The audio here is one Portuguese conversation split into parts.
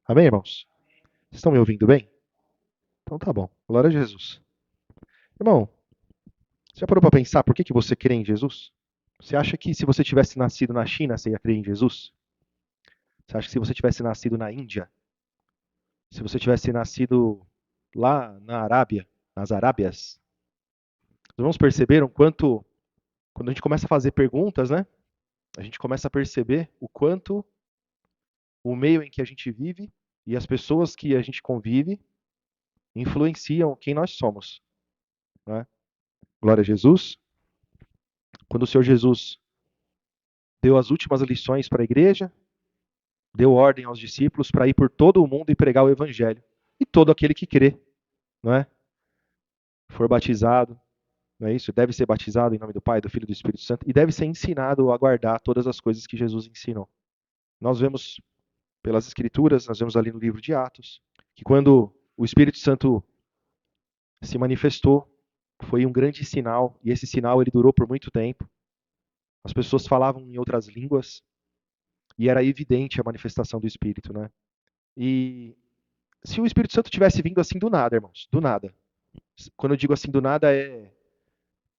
Amém, irmãos? Vocês estão me ouvindo bem? Então tá bom. Glória a Jesus. Irmão, você já parou para pensar por que você crê em Jesus? Você acha que se você tivesse nascido na China, você ia crer em Jesus? Você acha que se você tivesse nascido na Índia, se você tivesse nascido lá na Arábia, nas Arábias, os irmãos perceberam quanto, quando a gente começa a fazer perguntas, né? A gente começa a perceber o quanto o meio em que a gente vive e as pessoas que a gente convive influenciam quem nós somos, né? Glória a Jesus. Quando o Senhor Jesus deu as últimas lições para a igreja, deu ordem aos discípulos para ir por todo o mundo e pregar o evangelho. E todo aquele que crê, não é? For batizado, não é isso? Deve ser batizado em nome do Pai, do Filho e do Espírito Santo e deve ser ensinado a guardar todas as coisas que Jesus ensinou. Nós vemos pelas escrituras, nós vemos ali no livro de Atos, que quando o Espírito Santo se manifestou, foi um grande sinal, e esse sinal ele durou por muito tempo. As pessoas falavam em outras línguas e era evidente a manifestação do Espírito, né? E se o Espírito Santo tivesse vindo assim do nada, irmãos, do nada. Quando eu digo assim do nada é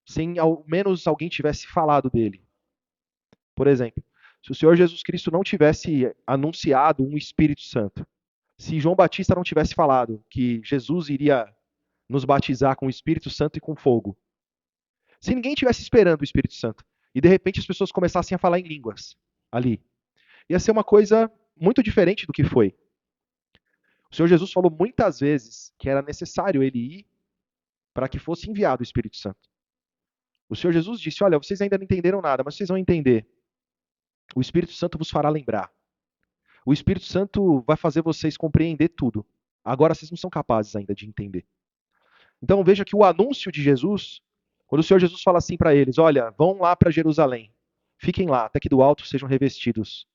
sem ao menos alguém tivesse falado dele. Por exemplo, se o Senhor Jesus Cristo não tivesse anunciado um Espírito Santo, se João Batista não tivesse falado que Jesus iria nos batizar com o Espírito Santo e com fogo, se ninguém tivesse esperando o Espírito Santo e de repente as pessoas começassem a falar em línguas ali, ia ser uma coisa muito diferente do que foi. O Senhor Jesus falou muitas vezes que era necessário ele ir para que fosse enviado o Espírito Santo. O Senhor Jesus disse: Olha, vocês ainda não entenderam nada, mas vocês vão entender. O Espírito Santo vos fará lembrar. O Espírito Santo vai fazer vocês compreender tudo. Agora vocês não são capazes ainda de entender. Então veja que o anúncio de Jesus, quando o Senhor Jesus fala assim para eles: Olha, vão lá para Jerusalém, fiquem lá, até que do alto sejam revestidos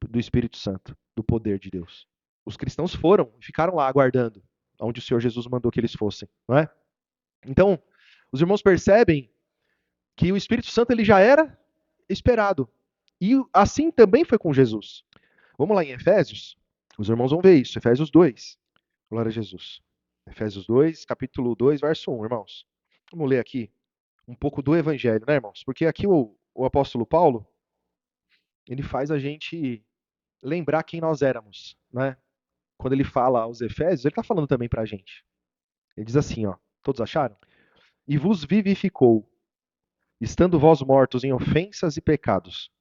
do Espírito Santo, do poder de Deus. Os cristãos foram e ficaram lá aguardando onde o Senhor Jesus mandou que eles fossem, não é? Então, os irmãos percebem que o Espírito Santo ele já era esperado. E assim também foi com Jesus. Vamos lá em Efésios? Os irmãos vão ver isso. Efésios 2. Glória a Jesus. Efésios 2, capítulo 2, verso 1, irmãos. Vamos ler aqui um pouco do Evangelho, né, irmãos? Porque aqui o apóstolo Paulo, ele faz a gente lembrar quem nós éramos, né? Quando ele fala aos Efésios, ele está falando também para a gente. Ele diz assim, ó, todos acharam? E vos vivificou, estando vós mortos em ofensas e pecados,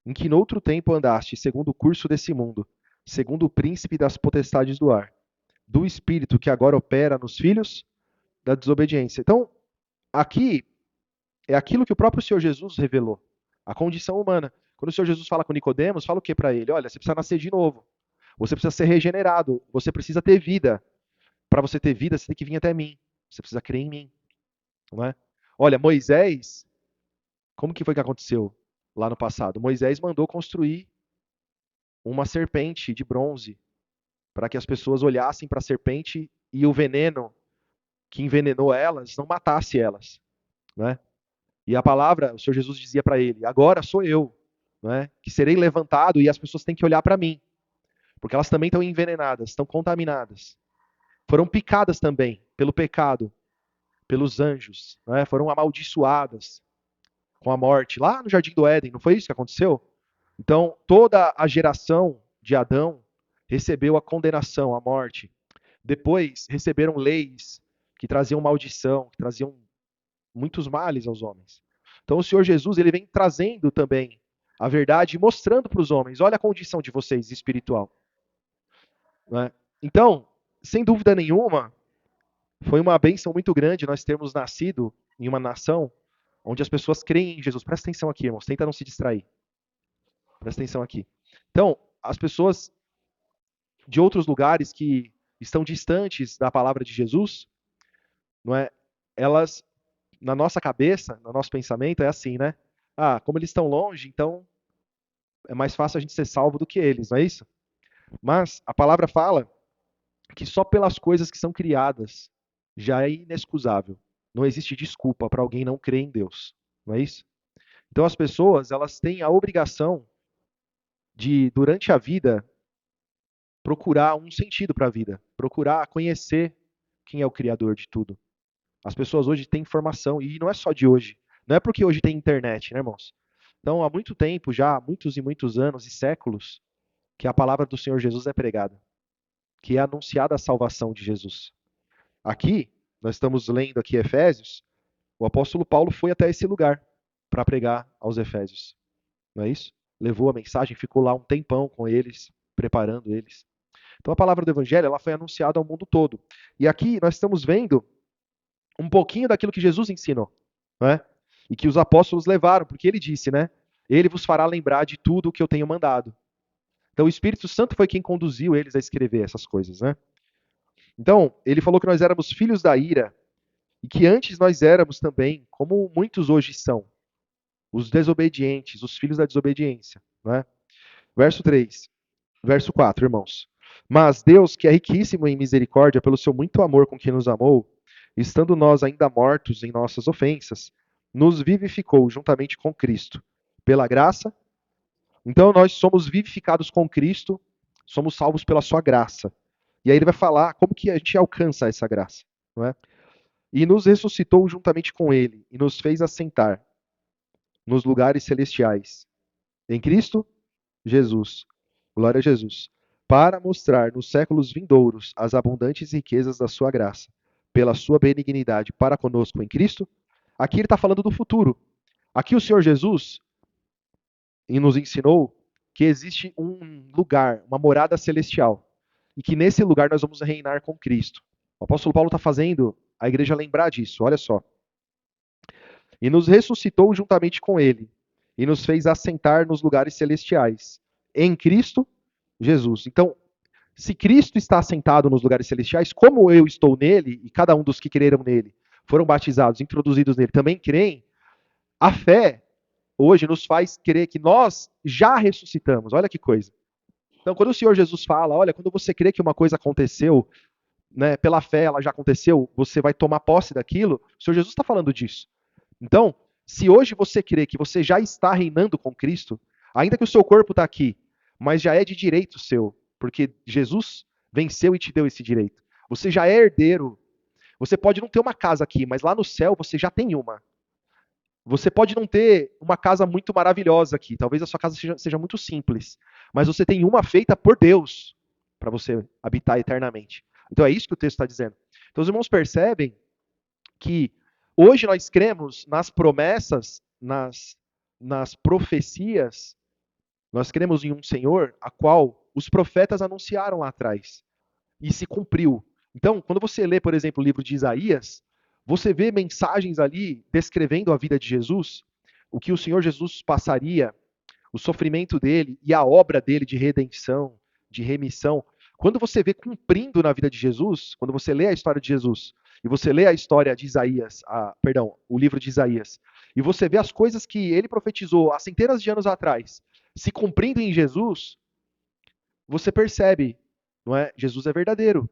em que noutro tempo andaste segundo o curso desse mundo, segundo o príncipe das potestades do ar, do espírito que agora opera nos filhos da desobediência. Então, aqui é aquilo que o próprio Senhor Jesus revelou, a condição humana. Quando o Senhor Jesus fala com Nicodemos, fala o que para ele? Olha, você precisa nascer de novo. Você precisa ser regenerado, você precisa ter vida. Para você ter vida, você tem que vir até mim. Você precisa crer em mim, não é? Olha, Moisés, como que foi que aconteceu lá no passado? Moisés mandou construir uma serpente de bronze para que as pessoas olhassem para a serpente e o veneno que envenenou elas não matasse elas, né? E a palavra, o Senhor Jesus dizia para ele: agora sou eu, né? Que serei levantado e as pessoas têm que olhar para mim, porque elas também estão envenenadas, estão contaminadas, foram picadas também pelo pecado, pelos anjos, né? Foram amaldiçoadas com a morte lá no Jardim do Éden. Não foi isso que aconteceu? Então toda a geração de Adão recebeu a condenação, a morte. Depois receberam leis que traziam maldição, que traziam muitos males aos homens. Então o Senhor Jesus ele vem trazendo também a verdade e mostrando para os homens: olha a condição de vocês espiritual. Né? Então, sem dúvida nenhuma, foi uma bênção muito grande nós termos nascido em uma nação onde as pessoas creem em Jesus. Presta atenção aqui, irmãos, tenta não se distrair. Presta atenção aqui. Então, as pessoas de outros lugares que estão distantes da palavra de Jesus, não é? Elas na nossa cabeça, no nosso pensamento, é assim, né? Ah, como eles estão longe, então é mais fácil a gente ser salvo do que eles, não é isso? Mas a palavra fala que só pelas coisas que são criadas já é inexcusável. Não existe desculpa para alguém não crer em Deus, não é isso? Então as pessoas, elas têm a obrigação de, durante a vida, procurar um sentido para a vida, procurar conhecer quem é o Criador de tudo. As pessoas hoje têm informação, e não é só de hoje. Não é porque hoje tem internet, né, irmãos? Então, há muito tempo já, muitos e muitos anos e séculos, que a palavra do Senhor Jesus é pregada, que é anunciada a salvação de Jesus. Aqui, nós estamos lendo aqui Efésios, o apóstolo Paulo foi até esse lugar para pregar aos Efésios, não é isso? Levou a mensagem, ficou lá um tempão com eles, preparando eles. Então a palavra do evangelho, ela foi anunciada ao mundo todo. E aqui nós estamos vendo um pouquinho daquilo que Jesus ensinou, né? E que os apóstolos levaram, porque ele disse, né? Ele vos fará lembrar de tudo o que eu tenho mandado. Então o Espírito Santo foi quem conduziu eles a escrever essas coisas, né? Então, ele falou que nós éramos filhos da ira e que antes nós éramos também, como muitos hoje são, os desobedientes, os filhos da desobediência, né? Verso 3, verso 4, irmãos. Mas Deus, que é riquíssimo em misericórdia, pelo seu muito amor com que nos amou, estando nós ainda mortos em nossas ofensas, nos vivificou juntamente com Cristo. Pela graça, então nós somos vivificados com Cristo, somos salvos pela sua graça. E aí ele vai falar como que a gente alcança essa graça, não é? E nos ressuscitou juntamente com ele e nos fez assentar nos lugares celestiais. Em Cristo Jesus. Glória a Jesus. Para mostrar nos séculos vindouros as abundantes riquezas da sua graça, pela sua benignidade para conosco em Cristo. Aqui ele está falando do futuro. Aqui o Senhor Jesus nos ensinou que existe um lugar, uma morada celestial, e que nesse lugar nós vamos reinar com Cristo. O apóstolo Paulo está fazendo a igreja lembrar disso, olha só. E nos ressuscitou juntamente com ele, e nos fez assentar nos lugares celestiais, em Cristo Jesus. Então, se Cristo está assentado nos lugares celestiais, como eu estou nele, e cada um dos que creram nele foram batizados, introduzidos nele, também creem, a fé hoje nos faz crer que nós já ressuscitamos. Olha que coisa. Então, quando o Senhor Jesus fala, olha, quando você crê que uma coisa aconteceu, né, pela fé ela já aconteceu, você vai tomar posse daquilo, o Senhor Jesus está falando disso. Então, se hoje você crê que você já está reinando com Cristo, ainda que o seu corpo está aqui, mas já é de direito seu, porque Jesus venceu e te deu esse direito. Você já é herdeiro. Você pode não ter uma casa aqui, mas lá no céu você já tem uma. Você pode não ter uma casa muito maravilhosa aqui, talvez a sua casa seja muito simples, mas você tem uma feita por Deus para você habitar eternamente. Então é isso que o texto está dizendo. Então os irmãos percebem que hoje nós cremos nas promessas, nas profecias, nós cremos em um Senhor a qual os profetas anunciaram lá atrás e se cumpriu. Então, quando você lê, por exemplo, o livro de Isaías, você vê mensagens ali descrevendo a vida de Jesus, o que o Senhor Jesus passaria, o sofrimento dele e a obra dele de redenção, de remissão. Quando você vê cumprindo na vida de Jesus, quando você lê a história de Jesus, e você lê a história de Isaías, o livro de Isaías, e você vê as coisas que ele profetizou há centenas de anos atrás, se cumprindo em Jesus, você percebe, não é? Jesus é verdadeiro.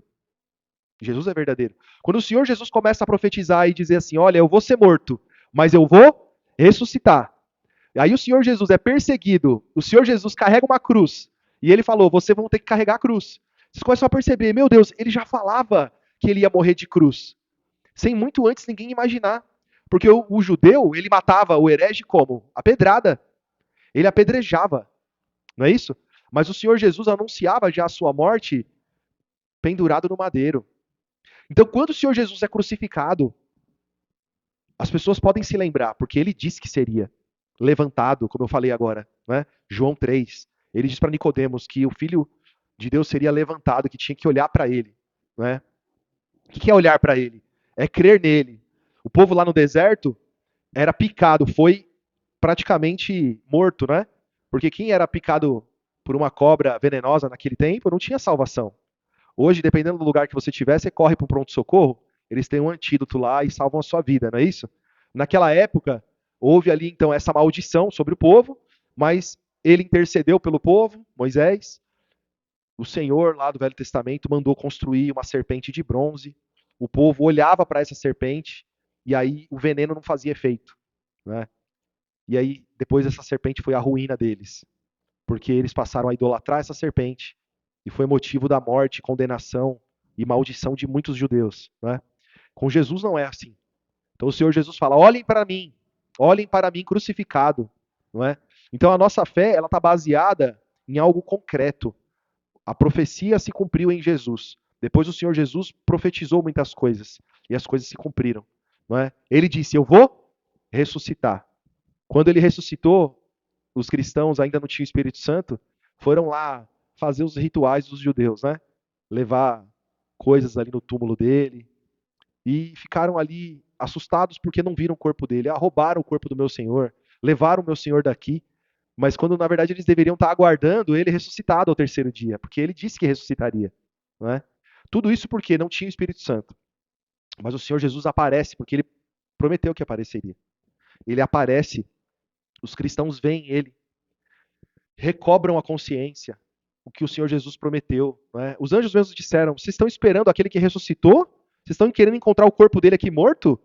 Jesus é verdadeiro. Quando o Senhor Jesus começa a profetizar e dizer assim, olha, eu vou ser morto, mas eu vou ressuscitar. Aí o Senhor Jesus é perseguido, o Senhor Jesus carrega uma cruz, e ele falou, vocês vão ter que carregar a cruz. Vocês começam a perceber, meu Deus, ele já falava que ele ia morrer de cruz, sem muito antes ninguém imaginar. Porque o judeu, ele matava o herege como? A pedrada. Ele apedrejava, não é isso? Mas o Senhor Jesus anunciava já a sua morte pendurado no madeiro. Então, quando o Senhor Jesus é crucificado, as pessoas podem se lembrar, porque ele disse que seria levantado, como eu falei agora, né? João 3. Ele diz para Nicodemos que o Filho de Deus seria levantado, que tinha que olhar para ele, né? O que é olhar para ele? É crer nele. O povo lá no deserto era picado, foi praticamente morto, né? Porque quem era picado por uma cobra venenosa naquele tempo não tinha salvação. Hoje, dependendo do lugar que você estiver, você corre para um pronto-socorro, eles têm um antídoto lá e salvam a sua vida, não é isso? Naquela época, houve ali então essa maldição sobre o povo, mas ele intercedeu pelo povo, Moisés. O Senhor, lá do Velho Testamento, mandou construir uma serpente de bronze. O povo olhava para essa serpente e aí o veneno não fazia efeito, né? E aí, depois essa serpente foi a ruína deles, porque eles passaram a idolatrar essa serpente e foi motivo da morte, condenação e maldição de muitos judeus, né? Com Jesus não é assim. Então o Senhor Jesus fala: olhem para mim crucificado, não é? Então a nossa fé ela está baseada em algo concreto. A profecia se cumpriu em Jesus. Depois o Senhor Jesus profetizou muitas coisas e as coisas se cumpriram, não é? Ele disse: eu vou ressuscitar. Quando ele ressuscitou, os cristãos ainda não tinham Espírito Santo, foram lá fazer os rituais dos judeus, né? Levar coisas ali no túmulo dele e ficaram ali assustados porque não viram o corpo dele. Ah, roubaram o corpo do meu Senhor, levaram o meu Senhor daqui, mas quando na verdade eles deveriam estar aguardando ele ressuscitado ao terceiro dia, porque ele disse que ressuscitaria, não é? Tudo isso porque não tinha o Espírito Santo. Mas o Senhor Jesus aparece porque ele prometeu que apareceria. Ele aparece, os cristãos veem ele, recobram a consciência, o que o Senhor Jesus prometeu. Né? Os anjos mesmos disseram: vocês estão esperando aquele que ressuscitou? Vocês estão querendo encontrar o corpo dele aqui morto?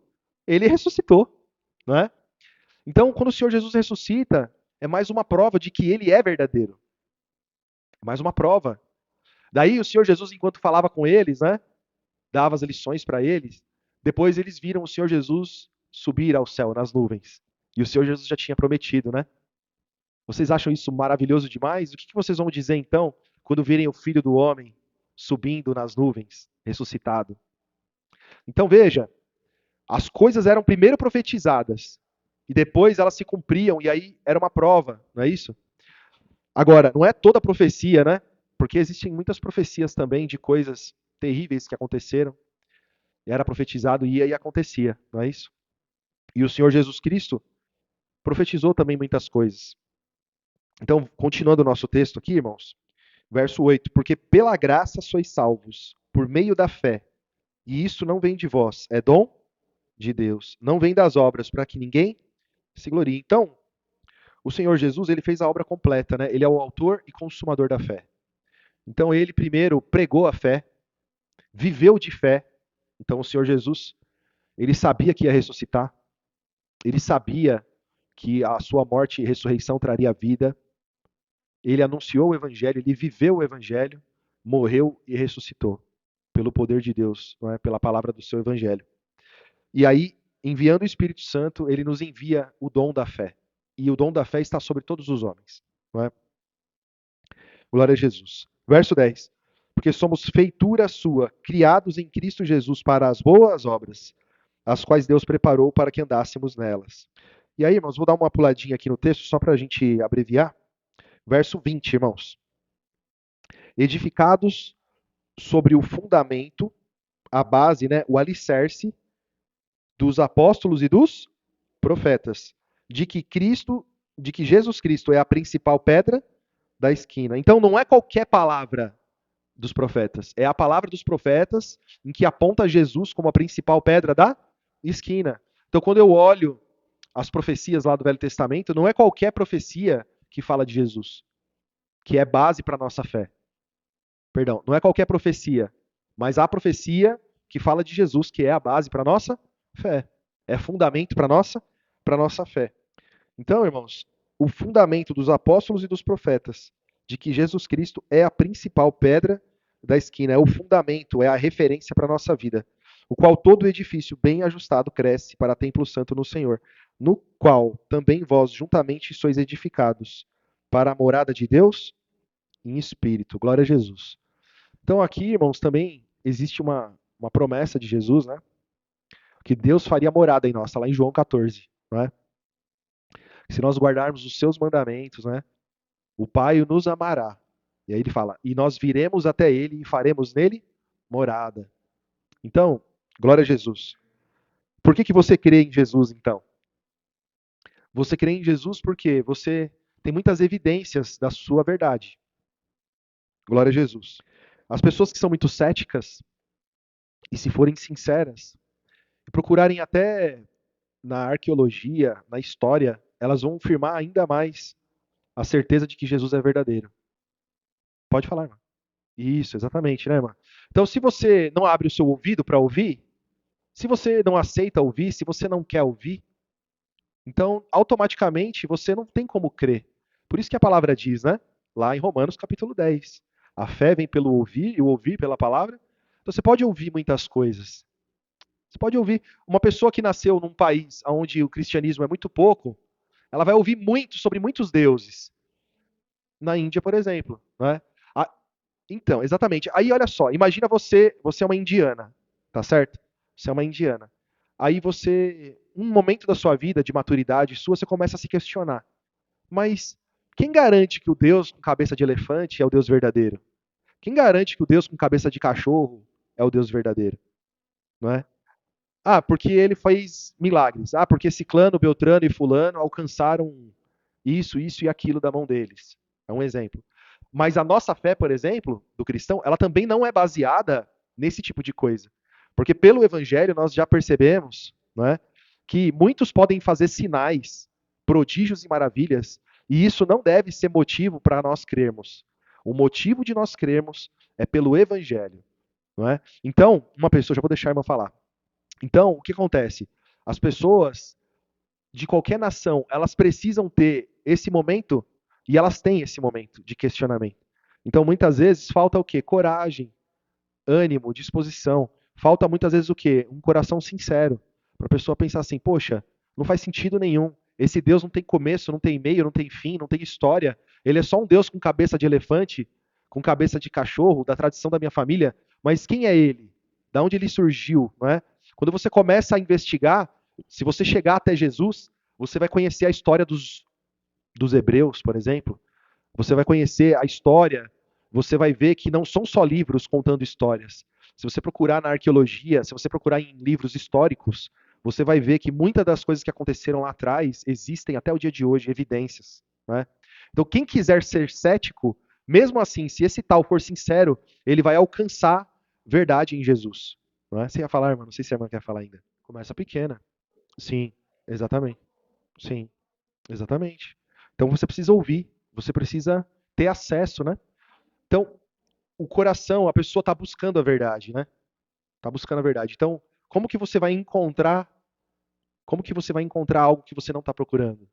Ele ressuscitou. Né? Então, quando o Senhor Jesus ressuscita, é mais uma prova de que ele é verdadeiro. Mais uma prova. Daí o Senhor Jesus, enquanto falava com eles, né, dava as lições para eles, depois eles viram o Senhor Jesus subir ao céu nas nuvens. E o Senhor Jesus já tinha prometido, né? Vocês acham isso maravilhoso demais? O que vocês vão dizer então quando virem o Filho do Homem subindo nas nuvens, ressuscitado? Então veja, as coisas eram primeiro profetizadas e depois elas se cumpriam e aí era uma prova, não é isso? Agora, não é toda profecia, né? Porque existem muitas profecias também de coisas terríveis que aconteceram. Era profetizado e aí acontecia, não é isso? E o Senhor Jesus Cristo profetizou também muitas coisas. Então, continuando o nosso texto aqui, irmãos, verso 8: porque pela graça sois salvos, por meio da fé. E isso não vem de vós, é dom de Deus. Não vem das obras, para que ninguém se glorie. Então, o Senhor Jesus, ele fez a obra completa, né? Ele é o autor e consumador da fé. Então, ele primeiro pregou a fé, viveu de fé. Então, o Senhor Jesus, ele sabia que ia ressuscitar. Ele sabia que a sua morte e ressurreição traria vida. Ele anunciou o evangelho, ele viveu o evangelho, morreu e ressuscitou pelo poder de Deus, não é? Pela palavra do seu evangelho. E aí, enviando o Espírito Santo, ele nos envia o dom da fé. E o dom da fé está sobre todos os homens, não é? Glória a Jesus. Verso 10. Porque somos feitura sua, criados em Cristo Jesus para as boas obras, as quais Deus preparou para que andássemos nelas. E aí, irmãos, vou dar uma puladinha aqui no texto, só para a gente abreviar. Verso 20, irmãos. Edificados sobre o fundamento, a base, né, o alicerce dos apóstolos e dos profetas, de que Jesus Cristo é a principal pedra da esquina. Então não é qualquer palavra dos profetas, é a palavra dos profetas em que aponta Jesus como a principal pedra da esquina. Então quando eu olho as profecias lá do Velho Testamento, não é qualquer profecia que fala de Jesus, que é base para a nossa fé. Perdão, não é qualquer profecia, mas a profecia que fala de Jesus, que é a base para a nossa fé. É fundamento para nossa fé. Então, irmãos, o fundamento dos apóstolos e dos profetas de que Jesus Cristo é a principal pedra da esquina, é o fundamento, é a referência para a nossa vida, o qual todo edifício bem ajustado cresce para templo santo no Senhor, no qual também vós juntamente sois edificados para a morada de Deus em espírito. Glória a Jesus. Então aqui, irmãos, também existe uma promessa de Jesus, né? Que Deus faria morada em nós, está lá em João 14, né? Se nós guardarmos os seus mandamentos, né? O Pai nos amará. E aí ele fala: e nós viremos até ele e faremos nele morada. Então, glória a Jesus. Por que você crê em Jesus, então? Você crê em Jesus porque você tem muitas evidências da sua verdade. Glória a Jesus. As pessoas que são muito céticas, e se forem sinceras, e procurarem até na arqueologia, na história, elas vão firmar ainda mais a certeza de que Jesus é verdadeiro. Pode falar, irmão. Isso, exatamente, né, irmã? Então, se você não abre o seu ouvido para ouvir, se você não aceita ouvir, se você não quer ouvir, então, automaticamente, você não tem como crer. Por isso que a palavra diz, né? Lá em Romanos capítulo 10. A fé vem pelo ouvir e o ouvir pela palavra. Então você pode ouvir muitas coisas. Você pode ouvir uma pessoa que nasceu num país onde o cristianismo é muito pouco, ela vai ouvir muito sobre muitos deuses. Na Índia, por exemplo, né? A- Então, exatamente. Aí olha só, imagina você é uma indiana, tá certo? Você é uma indiana. Aí você, um momento da sua vida de maturidade sua, você começa a se questionar. Mas quem garante que o Deus com cabeça de elefante é o Deus verdadeiro? Quem garante que o Deus com cabeça de cachorro é o Deus verdadeiro? Não é? Ah, porque ele fez milagres. Ah, porque Ciclano, Beltrano e Fulano alcançaram isso e aquilo da mão deles. É um exemplo. Mas a nossa fé, por exemplo, do cristão, ela também não é baseada nesse tipo de coisa. Porque pelo evangelho nós já percebemos, não é, que muitos podem fazer sinais, prodígios e maravilhas, e isso não deve ser motivo para nós crermos. O motivo de nós crermos é pelo evangelho, não é? Então, uma pessoa, já vou deixar a irmã falar. Então, o que acontece? As pessoas de qualquer nação, elas precisam ter esse momento, e elas têm esse momento de questionamento. Então, muitas vezes, falta o quê? Coragem, ânimo, disposição. Falta muitas vezes o quê? Um coração sincero. Para a pessoa pensar assim, poxa, não faz sentido nenhum. Esse Deus não tem começo, não tem meio, não tem fim, não tem história. Ele é só um Deus com cabeça de elefante, com cabeça de cachorro, da tradição da minha família. Mas quem é ele? Da onde ele surgiu? Não é? Quando você começa a investigar, se você chegar até Jesus, você vai conhecer a história dos hebreus, por exemplo. Você vai conhecer a história, você vai ver que não são só livros contando histórias. Se você procurar na arqueologia, se você procurar em livros históricos, você vai ver que muitas das coisas que aconteceram lá atrás existem até o dia de hoje, evidências. Né? Então, quem quiser ser cético, mesmo assim, se esse tal for sincero, ele vai alcançar verdade em Jesus. Não é? Você ia falar, irmão? Não sei se a irmã quer falar ainda. Começa pequena. Sim, exatamente. Sim, exatamente. Então você precisa ouvir, você precisa ter acesso, né? Então, o coração, a pessoa está buscando a verdade, né? Está buscando a verdade. Então, como que você vai encontrar algo que você não está procurando?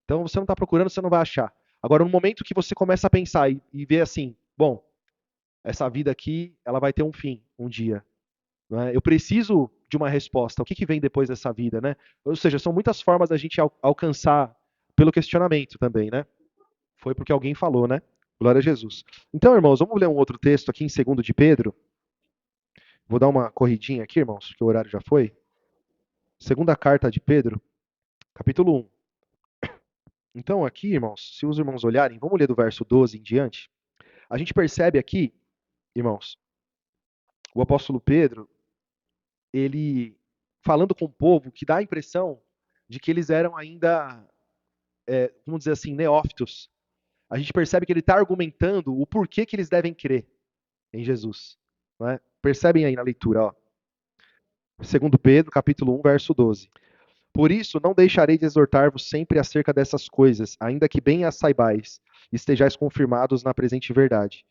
Então, você não está procurando, você não vai achar. Agora, no momento que você começa a pensar e ver assim, bom, essa vida aqui, ela vai ter um fim, um dia. Né? Eu preciso de uma resposta. O que, que vem depois dessa vida, né? Ou seja, são muitas formas da gente alcançar pelo questionamento também, né? Foi porque alguém falou, né? Glória a Jesus. Então, irmãos, vamos ler um outro texto aqui em 2 de Pedro. Vou dar uma corridinha aqui, irmãos, porque o horário já foi. Segunda carta de Pedro, capítulo 1. Então, aqui, irmãos, se os irmãos olharem, vamos ler do verso 12 em diante. A gente percebe aqui, irmãos, o apóstolo Pedro, ele falando com o povo que dá a impressão de que eles eram ainda, vamos dizer assim, neófitos. A gente percebe que ele está argumentando o porquê que eles devem crer em Jesus. Não é? Percebem aí na leitura, ó. 2 Pedro, capítulo 1, verso 12. Por isso, não deixarei de exortar-vos sempre acerca dessas coisas, ainda que bem as saibais, e estejais confirmados na presente verdade.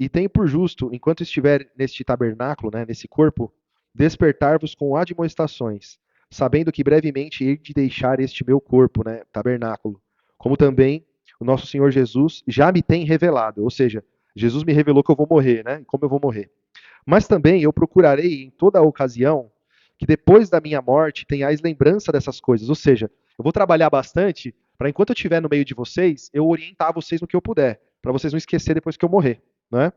E tenho por justo, enquanto estiver neste tabernáculo, né, nesse corpo, despertar-vos com admoestações, sabendo que brevemente hei de deixar este meu corpo, né, tabernáculo, como também o nosso Senhor Jesus já me tem revelado, ou seja, Jesus me revelou que eu vou morrer, né, como eu vou morrer. Mas também eu procurarei em toda a ocasião que depois da minha morte tenhais lembrança dessas coisas. Ou seja, eu vou trabalhar bastante para enquanto eu estiver no meio de vocês, eu orientar vocês no que eu puder, para vocês não esquecer depois que eu morrer, não é?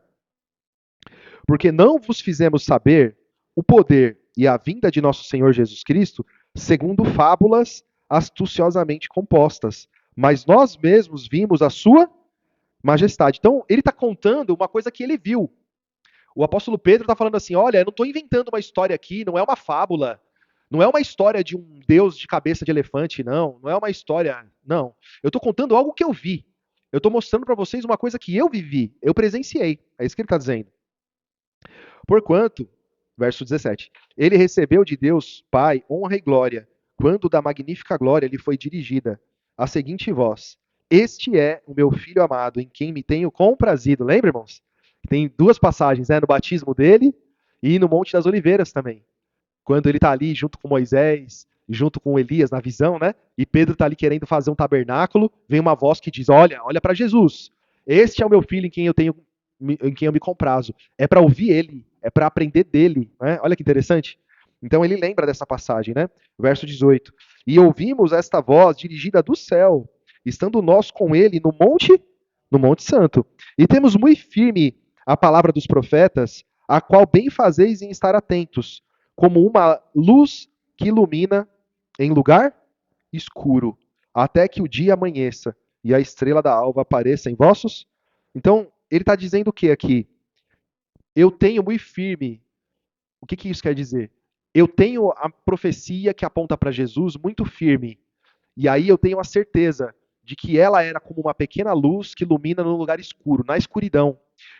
Porque não vos fizemos saber o poder e a vinda de nosso Senhor Jesus Cristo segundo fábulas astuciosamente compostas, mas nós mesmos vimos a sua majestade. Então, ele está contando uma coisa que ele viu. O apóstolo Pedro está falando assim: olha, eu não estou inventando uma história aqui, não é uma fábula, não é uma história de um Deus de cabeça de elefante, não, não é uma história, não. Eu estou contando algo que eu vi. Eu estou mostrando para vocês uma coisa que eu vivi, eu presenciei. É isso que ele está dizendo. Porquanto, verso 17, ele recebeu de Deus, Pai, honra e glória, quando da magnífica glória lhe foi dirigida a seguinte voz: Este é o meu filho amado, em quem me tenho comprazido. Lembra, irmãos? Tem duas passagens, né? No batismo dele e no Monte das Oliveiras também. Quando ele está ali junto com Moisés, junto com Elias na visão, né? E Pedro está ali querendo fazer um tabernáculo, vem uma voz que diz: Olha, olha para Jesus. Este é o meu filho em quem eu tenho em quem eu me comprazo. É para ouvir ele, é para aprender dele, né? Olha que interessante. Então ele lembra dessa passagem, né? Verso 18. E ouvimos esta voz dirigida do céu, estando nós com ele no Monte Santo. E temos muito firme a palavra dos profetas, a qual bem fazeis em estar atentos, como uma luz que ilumina em lugar escuro, até que o dia amanheça e a estrela da alva apareça em vossos. Então, ele está dizendo o que aqui? Eu tenho muito firme. O que isso quer dizer? Eu tenho a profecia que aponta para Jesus muito firme. E aí eu tenho a certeza de que ela era como uma pequena luz que ilumina no lugar escuro, na escuridão.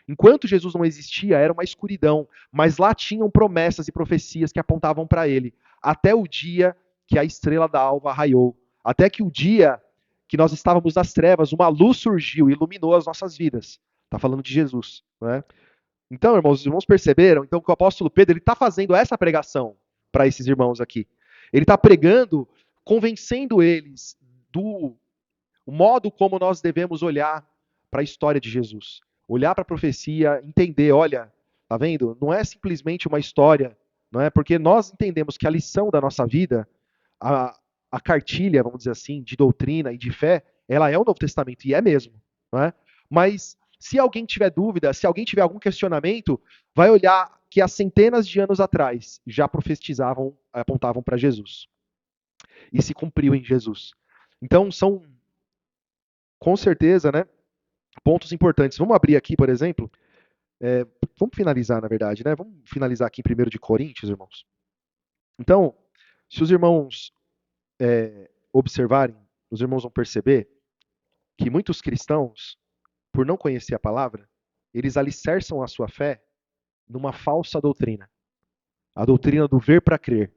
Enquanto Jesus não existia, era uma escuridão, mas lá tinham promessas e profecias que apontavam para ele, até o dia que a estrela da alva raiou, até que o dia que nós estávamos nas trevas, uma luz surgiu e iluminou as nossas vidas. Está falando de Jesus, né? Então, irmãos, os irmãos perceberam então que o apóstolo Pedro ele está fazendo essa pregação para esses irmãos aqui. Ele está pregando, convencendo eles do modo como nós devemos olhar para a história de Jesus, olhar para a profecia, entender, olha, tá vendo? Não é simplesmente uma história, não é? Porque nós entendemos que a lição da nossa vida, a, a cartilha, vamos dizer assim, de doutrina e de fé, ela é o Novo Testamento e é mesmo, não é? Mas se alguém tiver dúvida, se alguém tiver algum questionamento, vai olhar que há centenas de anos atrás já profetizavam, apontavam para Jesus. E se cumpriu em Jesus. Então são, com certeza, né, pontos importantes. Vamos abrir aqui, por exemplo, vamos finalizar, na verdade, né? Vamos finalizar aqui em 1 de Coríntios, irmãos. Então, se os irmãos observarem, os irmãos vão perceber que muitos cristãos, por não conhecer a palavra, eles alicerçam a sua fé numa falsa doutrina. A doutrina do ver para crer.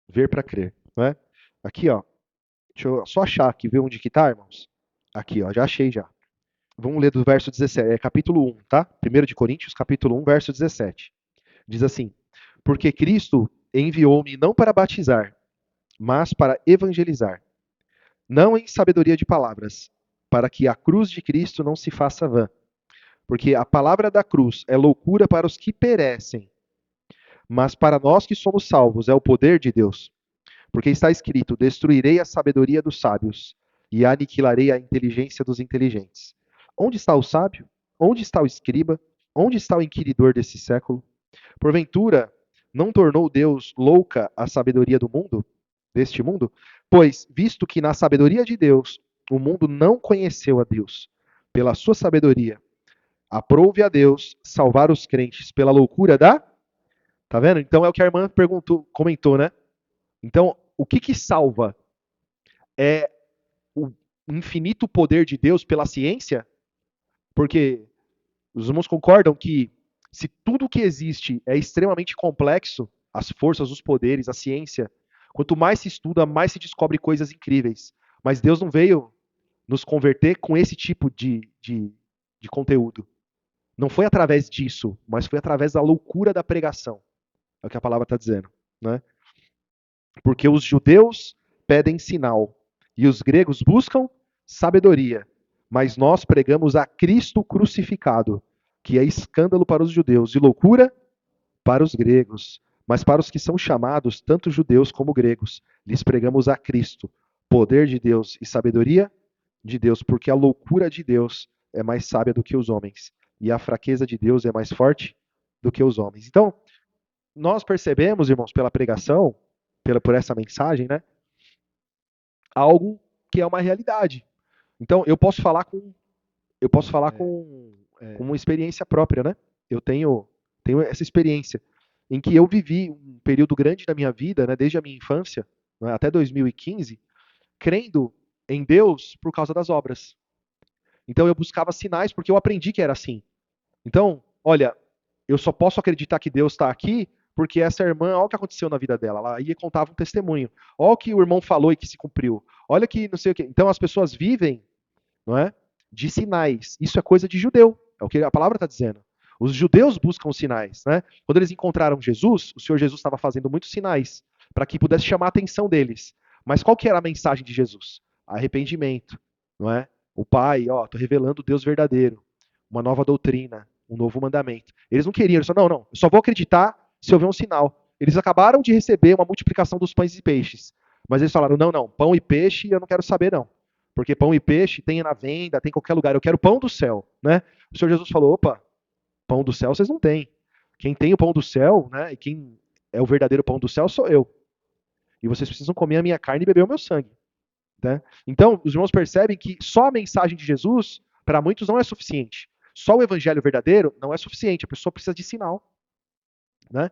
Ver para crer, não é? Aqui, ó. Deixa eu só achar aqui, ver onde que tá, irmãos. Aqui, ó, já achei já. Vamos ler do verso 17, capítulo 1, tá? 1 de Coríntios, capítulo 1, verso 17. Diz assim: Porque Cristo enviou-me não para batizar, mas para evangelizar, não em sabedoria de palavras, para que a cruz de Cristo não se faça vã. Porque a palavra da cruz é loucura para os que perecem, mas para nós que somos salvos é o poder de Deus. Porque está escrito: Destruirei a sabedoria dos sábios e aniquilarei a inteligência dos inteligentes. Onde está o sábio? Onde está o escriba? Onde está o inquiridor desse século? Porventura, não tornou Deus louca a sabedoria do mundo, deste mundo? Pois, visto que na sabedoria de Deus o mundo não conheceu a Deus, pela sua sabedoria, aprove a Deus salvar os crentes pela loucura da. Tá vendo? Então é o que a irmã perguntou, comentou, né? Então, o que salva? É o infinito poder de Deus pela ciência? Porque os irmãos concordam que se tudo que existe é extremamente complexo, as forças, os poderes, a ciência, quanto mais se estuda, mais se descobre coisas incríveis. Mas Deus não veio nos converter com esse tipo de conteúdo. Não foi através disso, mas foi através da loucura da pregação. É o que a palavra está dizendo, né? Porque os judeus pedem sinal e os gregos buscam sabedoria, mas nós pregamos a Cristo crucificado, que é escândalo para os judeus e loucura para os gregos. Mas para os que são chamados, tanto judeus como gregos, lhes pregamos a Cristo, poder de Deus e sabedoria de Deus, porque a loucura de Deus é mais sábia do que os homens, e a fraqueza de Deus é mais forte do que os homens. Então, nós percebemos, irmãos, pela pregação, por essa mensagem, né, algo que é uma realidade. Então, eu posso falar com uma experiência própria, né? Eu tenho essa experiência em que eu vivi um período grande da minha vida, né, desde a minha infância, né, até 2015, crendo em Deus por causa das obras. Então eu buscava sinais porque eu aprendi que era assim. Então, olha, eu só posso acreditar que Deus está aqui porque essa irmã, olha o que aconteceu na vida dela. Ela ia contava um testemunho. Olha o que o irmão falou e que se cumpriu. Olha que não sei o quê. Então as pessoas vivem, não é, de sinais. Isso é coisa de judeu. É o que a palavra está dizendo. Os judeus buscam sinais, né? Quando eles encontraram Jesus, o Senhor Jesus estava fazendo muitos sinais para que pudesse chamar a atenção deles. Mas qual que era a mensagem de Jesus? Arrependimento, não é? O Pai, ó, estou revelando o Deus verdadeiro. uma nova doutrina, um novo mandamento. Eles não queriam, eles falaram, não, eu só vou acreditar se eu ver um sinal. Eles acabaram de receber uma multiplicação dos pães e peixes. Mas eles falaram, não, não, pão e peixe eu não quero saber, não. Porque pão e peixe tem na venda, tem em qualquer lugar. Eu quero pão do céu, né? O Senhor Jesus falou, opa, pão do céu vocês não têm. Quem tem o pão do céu, né, e quem é o verdadeiro pão do céu sou eu. E vocês precisam comer a minha carne e beber o meu sangue. Né? Então, os irmãos percebem que só a mensagem de Jesus, para muitos, não é suficiente. Só o evangelho verdadeiro não é suficiente. A pessoa precisa de sinal. Né?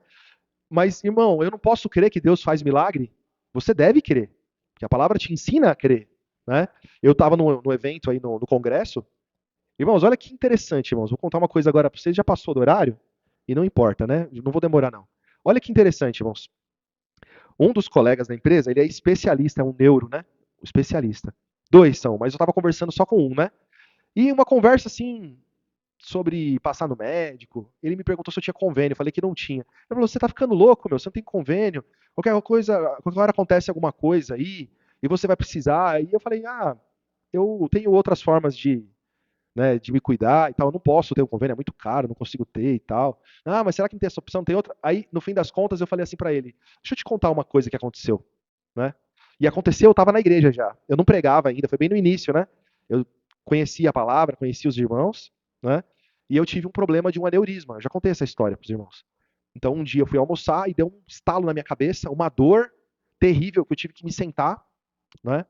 Mas, irmão, eu não posso crer que Deus faz milagre. Você deve crer. Porque a palavra te ensina a crer. Né? Eu estava no evento aí no congresso. Irmãos, olha que interessante, irmãos. Vou contar uma coisa agora para vocês. Já passou do horário? E não importa, né? Não vou demorar, não. Olha que interessante, irmãos. Um dos colegas da empresa, ele é especialista, é um neuro, né? Um especialista. Dois são, mas eu estava conversando só com um, né? E uma conversa assim sobre passar no médico. Ele me perguntou se eu tinha convênio, eu falei que não tinha. Ele falou: "Você tá ficando louco, meu? Você não tem convênio? Qualquer hora acontece alguma coisa aí e você vai precisar". E eu falei: "Ah, eu tenho outras formas de me cuidar e tal. Eu não posso ter um convênio, é muito caro, não consigo ter e tal. Ah, mas será que não tem essa opção? Não tem outra?". Aí, no fim das contas, eu falei assim para ele: "Deixa eu te contar uma coisa que aconteceu", né? E aconteceu, eu estava na igreja já. Eu não pregava ainda, foi bem no início, né? Eu conhecia a palavra, conhecia os irmãos, né? E eu tive um problema de um aneurisma. Eu já contei essa história para os irmãos. Então, um dia eu fui almoçar e deu um estalo na minha cabeça, uma dor terrível que eu tive que me sentar, né?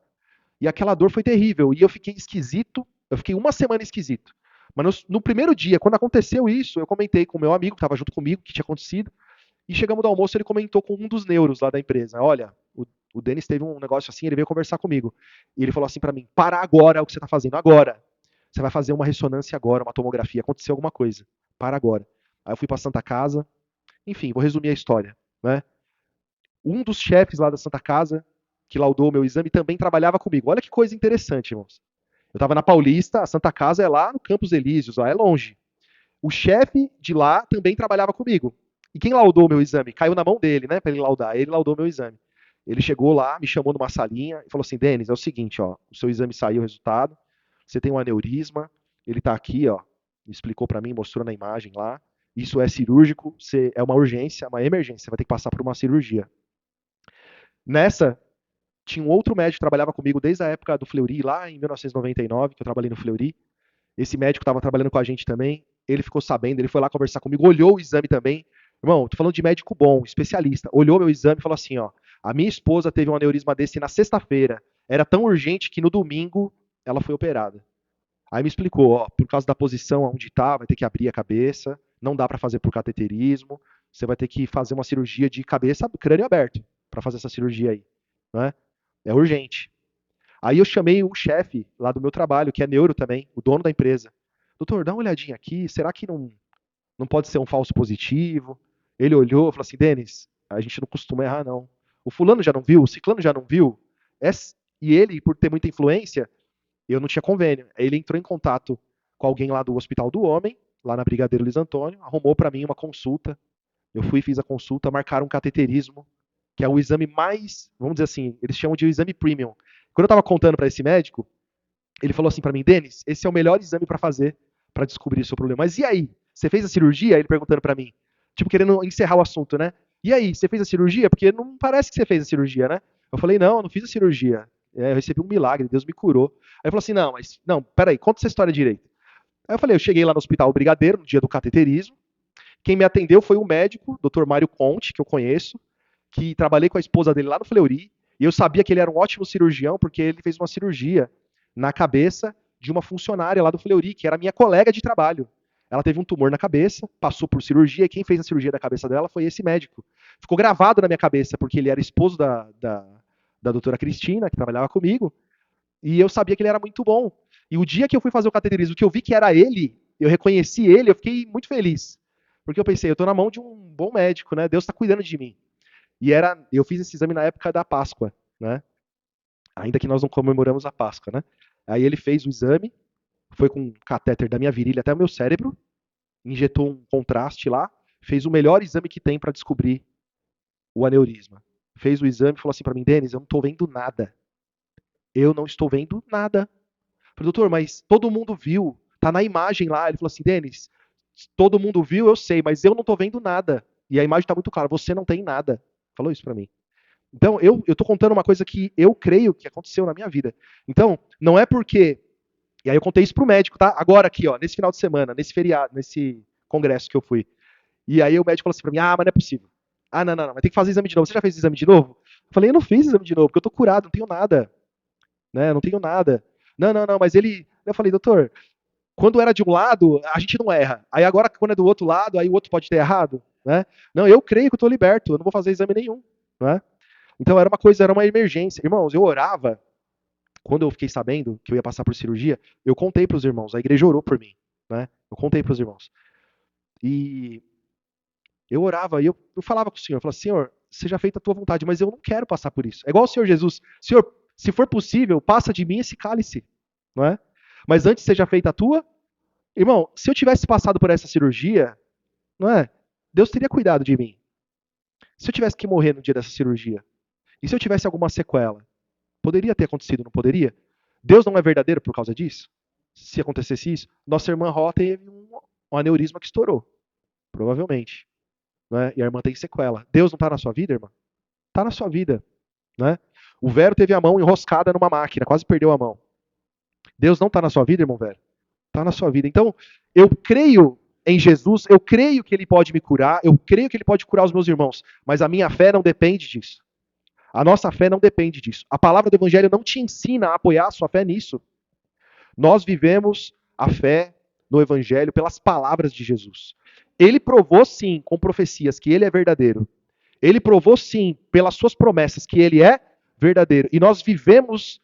E aquela dor foi terrível. E eu fiquei esquisito. Eu fiquei uma semana esquisito. Mas no primeiro dia, quando aconteceu isso, eu comentei com o meu amigo que estava junto comigo, que tinha acontecido. E chegamos do almoço, ele comentou com um dos neuros lá da empresa: "Olha, o Denis teve um negócio assim, ele veio conversar comigo. E ele falou assim para mim: para agora o que você está fazendo. Agora. Você vai fazer uma ressonância agora, uma tomografia. Aconteceu alguma coisa. Para agora". Aí eu fui para Santa Casa. Enfim, vou resumir a história. Né? Um dos chefes lá da Santa Casa, que laudou o meu exame, também trabalhava comigo. Olha que coisa interessante, irmãos. Eu estava na Paulista, a Santa Casa é lá no Campos Elíseos, lá é longe. O chefe de lá também trabalhava comigo. E quem laudou o meu exame? Caiu na mão dele, né, para ele laudar. Ele laudou o meu exame. Ele chegou lá, me chamou numa salinha e falou assim: "Denis, é o seguinte, ó, o seu exame saiu o resultado, você tem um aneurisma, ele tá aqui, ó", me explicou para mim, mostrou na imagem lá. "Isso é cirúrgico, é uma urgência, uma emergência, você vai ter que passar por uma cirurgia". Nessa, tinha um outro médico que trabalhava comigo desde a época do Fleury, lá em 1999, que eu trabalhei no Fleury. Esse médico estava trabalhando com a gente também. Ele ficou sabendo, ele foi lá conversar comigo, olhou o exame também. Irmão, tô falando de médico bom, especialista. Olhou meu exame e falou assim, ó: "A minha esposa teve um aneurisma desse na sexta-feira. Era tão urgente que no domingo ela foi operada". Aí me explicou, ó, por causa da posição onde tá, vai ter que abrir a cabeça, não dá para fazer por cateterismo, você vai ter que fazer uma cirurgia de cabeça, crânio aberto, para fazer essa cirurgia aí, né? É urgente. Aí eu chamei o chefe lá do meu trabalho, que é neuro também, o dono da empresa. "Doutor, dá uma olhadinha aqui, será que não pode ser um falso positivo?". Ele olhou e falou assim: "Denis, a gente não costuma errar, não. O fulano já não viu, o ciclano já não viu". E ele, por ter muita influência, eu não tinha convênio. Aí ele entrou em contato com alguém lá do Hospital do Homem, lá na Brigadeiro Luiz Antônio, arrumou para mim uma consulta. Eu fui, fiz a consulta, marcaram um cateterismo, que é o exame mais, vamos dizer assim, eles chamam de exame premium. Quando eu estava contando para esse médico, ele falou assim para mim: "Denis, esse é o melhor exame para fazer para descobrir o seu problema. Mas e aí? Você fez a cirurgia?". Ele perguntando para mim, tipo querendo encerrar o assunto, né? "E aí, você fez a cirurgia? Porque não parece que você fez a cirurgia, né?". Eu falei: "Não, eu não fiz a cirurgia. Eu recebi um milagre, Deus me curou". Aí ele falou assim: "Não, mas não, peraí, conta essa história direito". Aí eu falei: "Eu cheguei lá no Hospital Brigadeiro no dia do cateterismo. Quem me atendeu foi um médico, Dr. Mário Conte, que eu conheço, que trabalhei com a esposa dele lá no Fleury, e eu sabia que ele era um ótimo cirurgião, porque ele fez uma cirurgia na cabeça de uma funcionária lá do Fleury, que era minha colega de trabalho. Ela teve um tumor na cabeça, passou por cirurgia, e quem fez a cirurgia da cabeça dela foi esse médico. Ficou gravado na minha cabeça, porque ele era esposo da doutora Cristina, que trabalhava comigo, e eu sabia que ele era muito bom. E o dia que eu fui fazer o cateterismo, que eu vi que era ele, eu reconheci ele, eu fiquei muito feliz. Porque eu pensei, eu estou na mão de um bom médico, né? Deus está cuidando de mim. Eu fiz esse exame na época da Páscoa, né? Ainda que nós não comemoramos a Páscoa, né? Aí ele fez o exame, foi com um catéter da minha virilha até o meu cérebro, injetou um contraste lá, fez o melhor exame que tem para descobrir o aneurisma. Fez o exame e falou assim para mim: "Denis, eu não estou vendo nada. Eu não estou vendo nada". Eu falei: "Doutor, mas todo mundo viu. Tá na imagem lá. Ele falou assim, Denis, todo mundo viu, eu sei, mas eu não tô vendo nada. E a imagem tá muito clara, você não tem nada. Falou isso pra mim. Então, eu tô contando uma coisa que eu creio que aconteceu na minha vida. Então, não é porque... E aí eu contei isso pro médico, tá? Agora aqui, ó, nesse final de semana, nesse feriado, nesse congresso que eu fui. E aí o médico falou assim pra mim, mas não é possível. Não, não, não, vai ter que fazer exame de novo. Você já fez exame de novo? Eu falei, eu não fiz exame de novo, porque eu tô curado, não tenho nada. Né? Não tenho nada. Não, não, não, mas ele... Eu falei, doutor, quando era de um lado, a gente não erra. Aí agora, quando é do outro lado, aí o outro pode ter errado. Né? Não, eu creio que eu tô liberto, eu não vou fazer exame nenhum. Né? Então era uma coisa, era uma emergência. Irmãos, eu orava, quando eu fiquei sabendo que eu ia passar por cirurgia, eu contei para os irmãos, a igreja orou por mim. Né? Eu contei para os irmãos. E eu orava e eu falava com o Senhor, eu falava, Senhor, seja feita a tua vontade, mas eu não quero passar por isso. É igual o Senhor Jesus, Senhor, se for possível, passa de mim esse cálice, não é? Mas antes seja feita a tua. Irmão, se eu tivesse passado por essa cirurgia, não é? Deus teria cuidado de mim. Se eu tivesse que morrer no dia dessa cirurgia, e se eu tivesse alguma sequela, poderia ter acontecido, não poderia? Deus não é verdadeiro por causa disso? Se acontecesse isso, nossa irmã Ró teve um aneurisma que estourou, provavelmente. Né? E a irmã tem sequela. Deus não está na sua vida, irmã? Está na sua vida. Né? O Vero teve a mão enroscada numa máquina, quase perdeu a mão. Deus não está na sua vida, irmão Vero? Está na sua vida. Então, eu creio em Jesus, eu creio que Ele pode me curar, eu creio que Ele pode curar os meus irmãos, mas a minha fé não depende disso. A nossa fé não depende disso. A palavra do Evangelho não te ensina a apoiar a sua fé nisso. Nós vivemos a fé no Evangelho pelas palavras de Jesus. Ele provou, sim, com profecias, que Ele é verdadeiro. Ele provou, sim, pelas suas promessas, que Ele é verdadeiro. E nós vivemos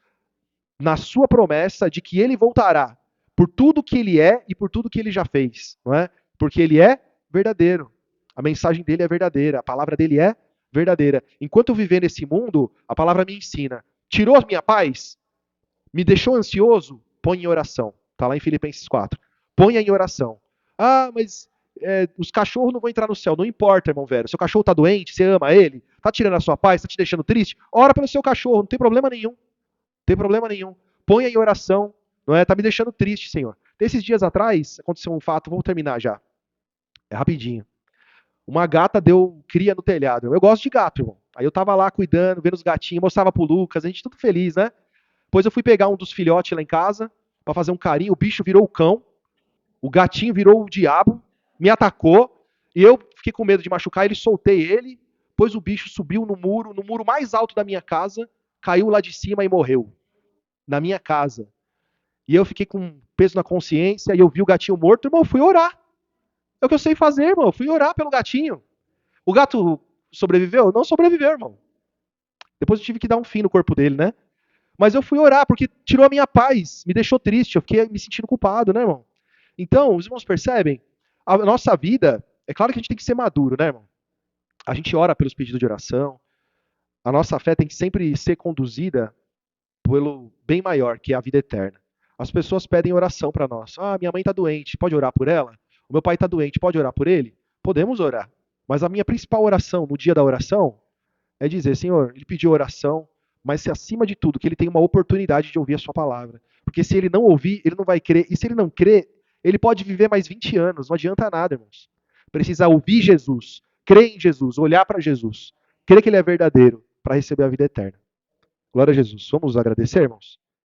na sua promessa de que Ele voltará por tudo que Ele é e por tudo que Ele já fez. Não é? Porque Ele é verdadeiro. A mensagem dele é verdadeira. A palavra dele é verdadeira. Enquanto eu viver nesse mundo, a palavra me ensina. Tirou a minha paz? Me deixou ansioso? Põe em oração. Está lá em Filipenses 4. Ponha em oração. Mas os cachorros não vão entrar no céu. Não importa, irmão velho. Seu cachorro está doente, você ama ele, está tirando a sua paz, está te deixando triste? Ora pelo seu cachorro, não tem problema nenhum. Não tem problema nenhum. Ponha em oração. Não é? Tá me deixando triste, Senhor. Desses dias atrás, aconteceu um fato, vou terminar já. É rapidinho. Uma gata deu cria no telhado. Eu gosto de gato, irmão. Aí eu tava lá cuidando, vendo os gatinhos, mostrava pro Lucas, a gente tudo feliz, né? Depois eu fui pegar um dos filhotes lá em casa para fazer um carinho, o bicho virou o cão, o gatinho virou o diabo, me atacou, e eu fiquei com medo de machucar ele, soltei ele, depois o bicho subiu no muro mais alto da minha casa, caiu lá de cima e morreu. Na minha casa. E eu fiquei com peso na consciência, e eu vi o gatinho morto, irmão, eu fui orar. É o que eu sei fazer, irmão, eu fui orar pelo gatinho. O gato sobreviveu? Não sobreviveu, irmão. Depois eu tive que dar um fim no corpo dele, né? Mas eu fui orar, porque tirou a minha paz, me deixou triste, eu fiquei me sentindo culpado, né, irmão? Então, os irmãos percebem? A nossa vida, é claro que a gente tem que ser maduro, né, irmão? A gente ora pelos pedidos de oração, a nossa fé tem que sempre ser conduzida pelo bem maior, que é a vida eterna. As pessoas pedem oração para nós. Minha mãe está doente, pode orar por ela? O meu pai está doente, pode orar por ele? Podemos orar. Mas a minha principal oração, no dia da oração, é dizer, Senhor, ele pediu oração, mas se acima de tudo, que ele tenha uma oportunidade de ouvir a sua palavra. Porque se ele não ouvir, ele não vai crer. E se ele não crer, ele pode viver mais 20 anos. Não adianta nada, irmãos. Precisa ouvir Jesus, crer em Jesus, olhar para Jesus, crer que ele é verdadeiro para receber a vida eterna. Glória a Jesus. Vamos agradecer, irmãos?